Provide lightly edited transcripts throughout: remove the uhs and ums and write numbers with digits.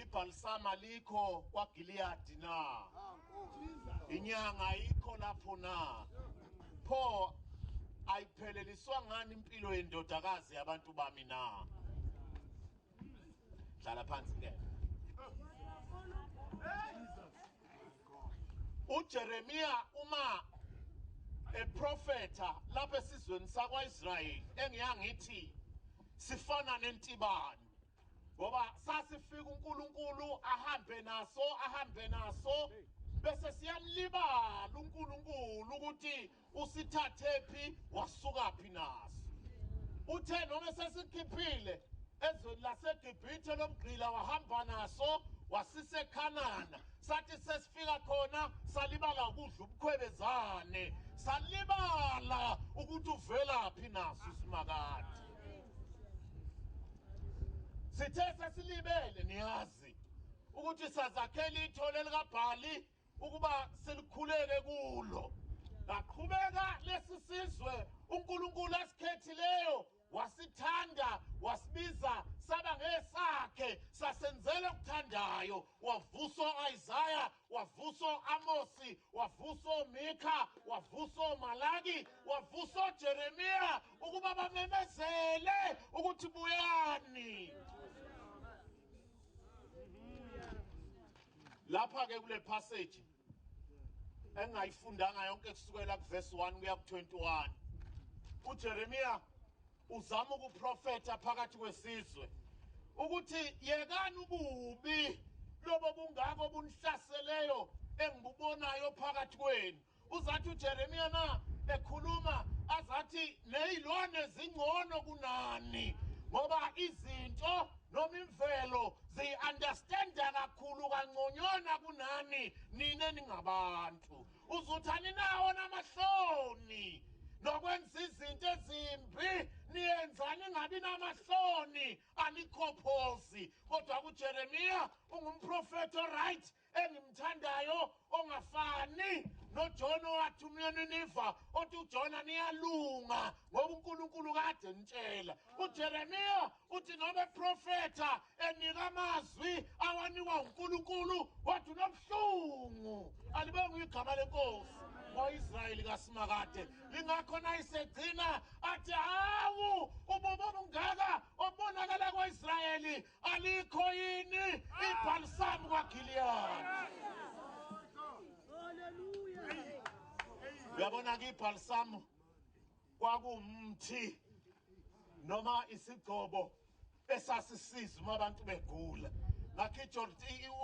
ibhalsama likho kwaGiliyadi na inyanga ayikho lapho na pho ayipheleliswa ngani impilo yendodakazi yabantu bami na hlala phansi ke uJeremiya uma eprofeta lapha esizweni sakwaIsrayeli engiyangithi sifana nentibane ngoba sasifika uNkulunkulu ahambe naso bese siyamlibala uNkulunkulu ukuthi usithathephi wasukaphi naso uthe noma sesikhiphile ezweni laseGibhithe lomgqila wahamba naso wasise Khanana sathi sesifika khona salibala ukudla ubukhwebezane salibala ukuthi uvelaphi naso simakade sithe sesilibele niyazi ukuthi sazakhela ithole likaBhali ukuba silikhuleke kulo laqhubeka lesi sizwe uNkulunkulu asikhethileyo wasithanda wasibiza saba ngesakhe sasenzele ukuthandayo wavuso Isaiah wavuso Amosi wavuso Mika wavuso Malaki wavuso Jeremiya ukuba bamemezele ukuthi buyani lapha ke kule passage engayifundanga yonke kusukela kuverse 1 kuya ku21 uJeremiya uzama ukuprofeta phakathi kwesizwe ukuthi yekani ububi lobo bungako bunhlaseleyo engibubonayo phakathi kwenu uzathi uJeremiya na ekhuluma azathi nezilwane zingcono kunani ngoba izinto noma imvelo zi-understanda kakhulu kangconywana kunani nine ningabantu uzuthani nawo namahloni nokwenza izinto ezimbi niyenzani ngabi namahloni anikhophozi kodwa kuJeremiya ungumprofeti right engimthandayo ongafani noJona wathi umyeni othi uJona niyalunga ngoba uNkulunkulu kade nitshela uJeremiya uthi noma profeta enika amazwi awanikwa uNkulunkulu wathi unomhlungu alibonge igama lenkosi ngoIsrayeli kaSimakade lingakhona isegcina athi hawu ububo bungaka obonakala kwaIsrayeli alikho yini ibhalsam kwaGiliyadi uyabona ke ibhalsam kwakumthi noma isigcobo esasisiza uma abantu begula ngakho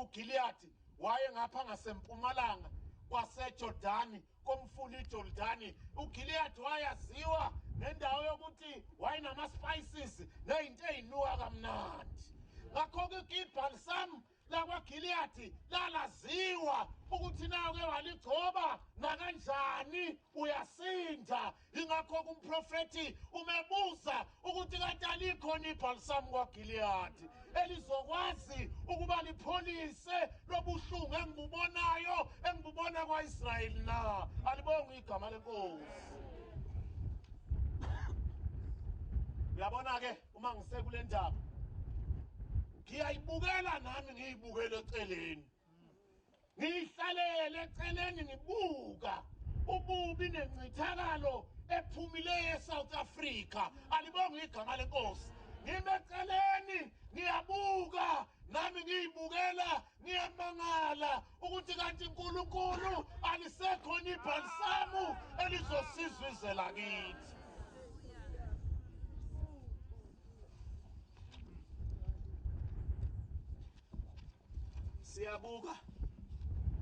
uGiliyadi waye ngapha ngasempumalanga kwaseJordani komfula iJordani uGiliyadi wayaziwa nendawo yokuthi wayinama spices nezinto ezinuka kamnandi ngakho ke ibhalsam lakwaGiliyadi lalaziwa ukuthi nawe ke waligcoba nakanjani uyasinda ingakho kumprofeti umebuza ukuthi kanti alikhona ibhalsam kwaGiliyadi elizokwazi ukuba lipholise lobuhlungu engibubona kwaIsrayeli na alibonge igama lenkosi uyabona ke uma ngisekule ndaba ngiyayibukela nami ngiyibukele eceleni ngihlalele eceleni ngibuka ububi nencithakalo ephumile eSouth Africa alibonge igama lenkosi ngimeceleni ngiyabuka nami ngiyibukela ngiyamangala ukuthi kanti uNkulunkulu alisekhona ibhalsamu elizosiza izwe lakithi siyabuka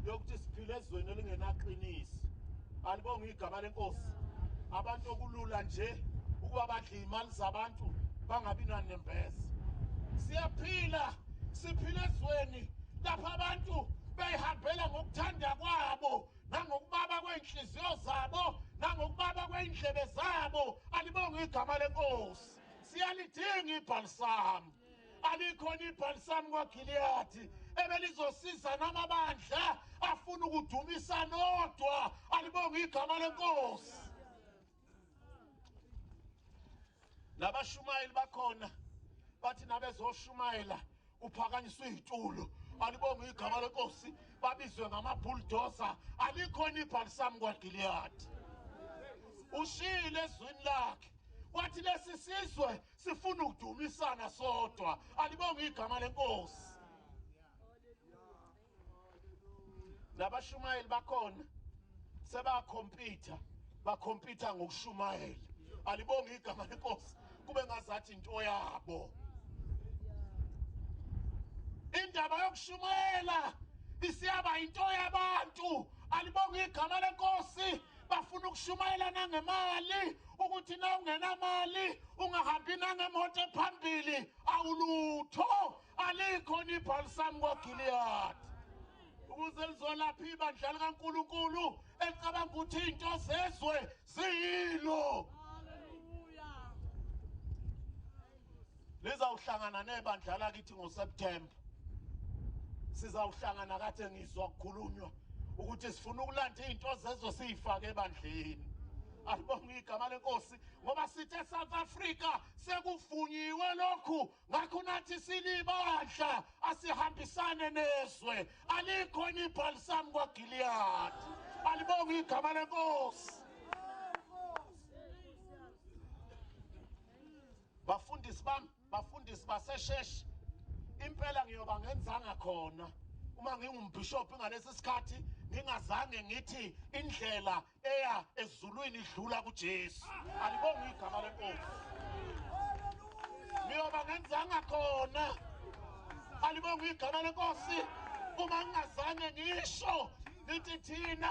yokuthi siphile ezweni elingenaqinisi alibonge igama lenkosi abantu okulula nje ukuba badle imali zabantu bangabi nanembeza siphile ezweni lapha abantu behambela ngokuthanda kwabo nangokubaba kwenhliziyo zabo nangokubaba kweindlebe zabo alibonge igama lenkosi siyalidinga ibhalsam alikhona ibhalsam kwaGiliyadi ebelizosiza namabandla afuna ukudumisa nodwa alibonge igama lenkosi nabashumayeli bakhona bathi nabezoshumayela uphakanyiswe izitulo alibonge igama lenkosi babizwe ngamabulldozer alikhona ibhalisami kwaGiliyadi ushile ezwini lakhe wathi lesi sizwe sifuna ukudumisana sodwa alibonge igama lenkosi labashumayeli bakhona bakhompyutha ngokushumayela alibonge igama lenkosi kube ngazathi into yabo indaba yokushumayela isiyaba into yabantu alibonge igama lenkosi bafuna ukushumayela nangemali ukuthi na ungenamali ungahambi nangemoto ephambili awulutho alikho ibhalisami kwaGiliyadi ukuze lizolapha ibandla likaNkulunkulu elicabanga ukuthi into zezwe ziyilo lizawuhlangana nebandla lakithi ngoSeptember sizawuhlangana kade ngizwa ukukhulunywa ukuthi sifuna ukulanda izinto zezwe siyifake ebandleni alibonge igama lenkosi ngoba sithe South Africa sekuvunyiwe lokhu ngakho nathi silibandla asihambisane nezwe alikho ibhalisami kwaGiliyadi alibonge igama lenkosi bafundisi basesheshe impela ngiyoba ngenzanga khona uma ngingumbishop ngalesi sikhathi ngingazange ngithi indlela eya ezulwini idlula kuJesu alibonge igama lenkosi ngiyoba ngenzanga khona alibonge igama lenkosi uma ngingazange ngisho ngithi thina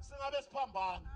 singabe siphambana